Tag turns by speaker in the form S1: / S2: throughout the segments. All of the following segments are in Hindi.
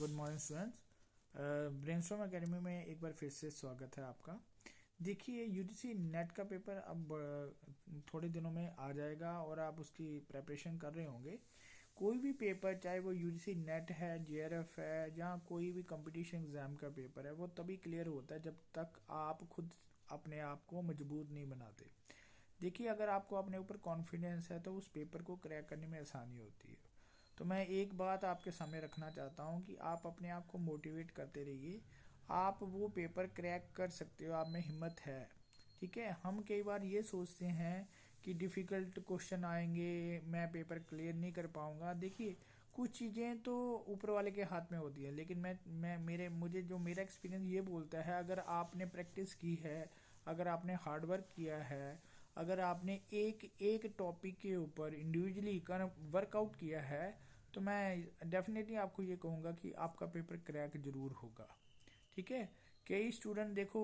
S1: Good morning students. Brainstorm academy में एक बार फिर से स्वागत है आपका। देखिए, यूजीसी नेट का पेपर अब थोड़े दिनों में आ जाएगा और आप उसकी प्रेपरेशन कर रहे होंगे। कोई भी पेपर, चाहे वो यूजीसी नेट है, जेआरएफ है, या कोई भी कंपटीशन एग्जाम का पेपर है, वो तभी क्लियर होता है जब तक आप खुद अपने आप को मजबूत नहीं बनाते। देखिए, अगर आपको अपने ऊपर कॉन्फिडेंस है तो उस पेपर को क्रैक करने में आसानी होती है। तो मैं एक बात आपके सामने रखना चाहता हूँ कि आप अपने आप को मोटिवेट करते रहिए। आप वो पेपर क्रैक कर सकते हो, आप में हिम्मत है। ठीक है, हम कई बार ये सोचते हैं कि डिफ़िकल्ट क्वेश्चन आएंगे, मैं पेपर क्लियर नहीं कर पाऊंगा। देखिए, कुछ चीज़ें तो ऊपर वाले के हाथ में होती है, लेकिन मेरा एक्सपीरियंस ये बोलता है, अगर आपने प्रैक्टिस की है, अगर आपने हार्ड वर्क किया है, अगर आपने एक एक टॉपिक के ऊपर इंडिविजुअली वर्कआउट किया है, तो मैं डेफिनेटली आपको ये कहूँगा कि आपका पेपर क्रैक जरूर होगा। ठीक है, कई स्टूडेंट देखो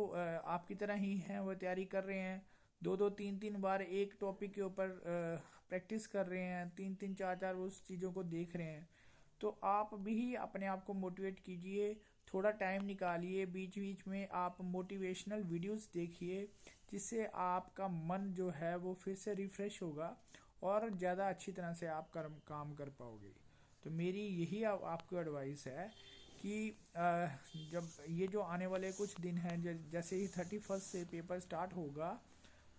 S1: आपकी तरह ही हैं, वो तैयारी कर रहे हैं, दो दो तीन तीन बार एक टॉपिक के ऊपर प्रैक्टिस कर रहे हैं, तीन तीन चार चार उस चीज़ों को देख रहे हैं। तो आप भी अपने आप को मोटिवेट कीजिए, थोड़ा टाइम निकालिए, बीच बीच में आप मोटिवेशनल वीडियोस देखिए, जिससे आपका मन जो है वो फिर से रिफ्रेश होगा और ज़्यादा अच्छी तरह से आप काम कर पाओगे। तो मेरी यही आपको एडवाइस है कि जब ये जो आने वाले कुछ दिन हैं, जैसे ही 31 से पेपर स्टार्ट होगा,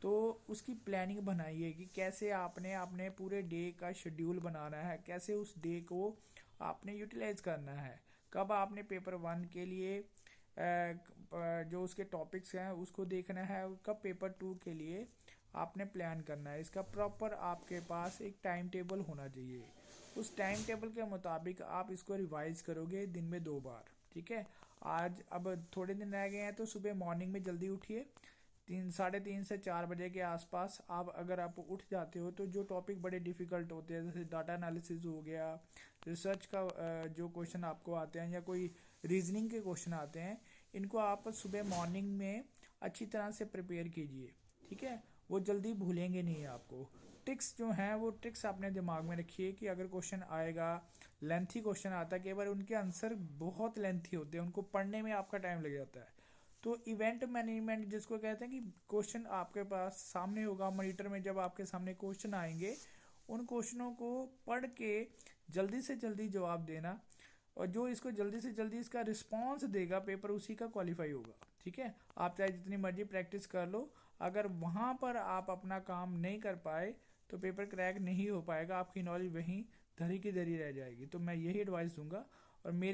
S1: तो उसकी प्लानिंग बनाइए कि कैसे आपने अपने पूरे डे का शेड्यूल बनाना है, कैसे उस डे को आपने यूटिलाइज करना है, कब आपने पेपर 1 के लिए जो उसके टॉपिक्स हैं उसको देखना है, और कब पेपर 2 के लिए आपने प्लान करना है। इसका प्रॉपर आपके पास एक टाइम टेबल होना चाहिए। उस टाइम टेबल के मुताबिक आप इसको रिवाइज करोगे दिन में 2 बार। ठीक है, आज अब थोड़े दिन रह गए हैं, तो सुबह मॉर्निंग में जल्दी उठिए, 3 साढ़े 3 से 4 बजे के आसपास। आप अगर आप उठ जाते हो तो जो टॉपिक बड़े डिफिकल्ट होते हैं, जैसे डाटा एनालिसिस हो गया, रिसर्च का जो क्वेश्चन आपको आते हैं, या कोई रीजनिंग के क्वेश्चन आते हैं, इनको आप सुबह मॉर्निंग में अच्छी तरह से प्रिपेयर कीजिए। ठीक है, वो जल्दी भूलेंगे नहीं आपको। ट्रिक्स जो हैं वो ट्रिक्स अपने दिमाग में रखिए कि अगर क्वेश्चन आएगा, लेंथी क्वेश्चन आता है, कई बार उनके आंसर बहुत लेंथी होते हैं, उनको पढ़ने में आपका टाइम लग जाता है। तो इवेंट मैनेजमेंट जिसको कहते हैं, कि क्वेश्चन आपके पास सामने होगा मॉनिटर में, जब आपके सामने क्वेश्चन आएंगे, उन क्वेश्चनों को पढ़ के जल्दी से जल्दी जवाब देना, और जो इसको जल्दी से जल्दी इसका रिस्पॉन्स देगा, पेपर उसी का क्वालिफाई होगा। ठीक है, आप चाहे जितनी मर्जी प्रैक्टिस कर लो, अगर वहाँ पर आप अपना काम नहीं कर पाए तो पेपर क्रैक नहीं हो पाएगा, आपकी नॉलेज वहीं धरी की धरी रह जाएगी। तो मैं यही एडवाइस दूंगा। और मेरे